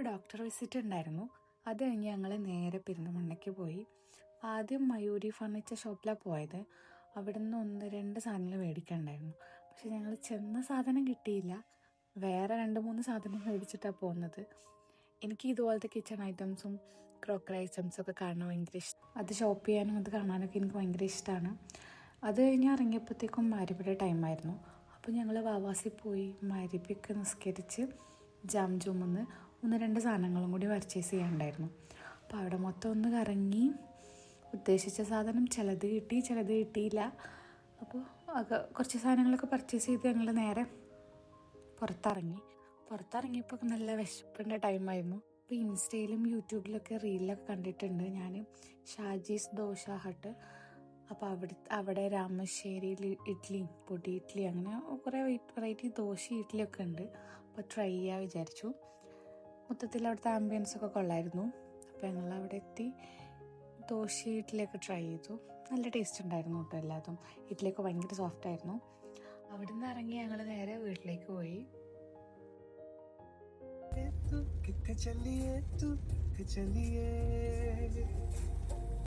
Doctor visit ഉണ്ടായിരുന്നു. അത് കഴിഞ്ഞ് ഞങ്ങൾ നേരെ പെരിന്തൽമണ്ണയ്ക്ക് പോയി. ആദ്യം മയൂരി ഫർണിച്ചർ ഷോപ്പിലാണ് പോയത്. അവിടെ നിന്ന് 1-2 സാധനങ്ങൾ മേടിക്കാനുണ്ടായിരുന്നു. പക്ഷെ ഞങ്ങൾ ചെന്ന സാധനം കിട്ടിയില്ല. വേറെ 2-3 സാധനം മേടിച്ചിട്ടാണ് പോകുന്നത്. എനിക്ക് ഇതുപോലത്തെ കിച്ചൺ ഐറ്റംസും ക്രോക്കറി ഐറ്റംസും ഒക്കെ കാണാൻ ഭയങ്കര ഇഷ്ടം. അത് ഷോപ്പ് ചെയ്യാനും അത് കാണാനൊക്കെ എനിക്ക് ഭയങ്കര ഇഷ്ടമാണ്. അത് കഴിഞ്ഞ് ഇറങ്ങിയപ്പോഴത്തേക്കും മഗ്‌രിബിയുടെ ടൈമായിരുന്നു. അപ്പോൾ ഞങ്ങൾ വാവാസി പോയി മഗ്‌രിബൊക്കെ നിസ്കരിച്ച് ജാംജൂമിന്ന് 1-2 സാധനങ്ങളും കൂടി പർച്ചേസ് ചെയ്യാനുണ്ടായിരുന്നു. അപ്പോൾ അവിടെ മൊത്തം ഒന്ന് കറങ്ങി ഉദ്ദേശിച്ച സാധനം ചിലത് കിട്ടി, ചിലത് കിട്ടിയില്ല. അപ്പോൾ കുറച്ച് സാധനങ്ങളൊക്കെ പർച്ചേസ് ചെയ്ത് ഞങ്ങൾ നേരെ പുറത്തിറങ്ങിയപ്പോൾ നല്ല വിശപ്പിൻ്റെ ടൈമായിരുന്നു. അപ്പോൾ ഇൻസ്റ്റയിലും യൂട്യൂബിലൊക്കെ റീലിലൊക്കെ കണ്ടിട്ടുണ്ട് ഞാൻ ഷാജീസ് ദോശ ഹട്ട്. അപ്പോൾ അവിടെ രാമശ്ശേരിയിൽ ഇഡ്ഡലി, പൊടി ഇഡ്ഡലി, അങ്ങനെ കുറേ വെറൈറ്റി ദോശ ഇഡ്ഡലിയൊക്കെ ഉണ്ട്. അപ്പോൾ ട്രൈ ചെയ്യാൻ വിചാരിച്ചു. മൊത്തത്തിൽ അവിടുത്തെ ആംബിയൻസൊക്കെ കൊള്ളായിരുന്നു. അപ്പോൾ ഞങ്ങൾ അവിടെ എത്തി ദോശ ഇഡ്ഡലിയൊക്കെ ട്രൈ ചെയ്തു. നല്ല ടേസ്റ്റ് ഉണ്ടായിരുന്നു കേട്ടോ. എല്ലാതും ഇഡ്ഡലിയൊക്കെ ഭയങ്കര സോഫ്റ്റ് ആയിരുന്നു. അവിടെ നിന്ന് ഇറങ്ങി ഞങ്ങൾ നേരെ വീട്ടിലേക്ക് പോയി.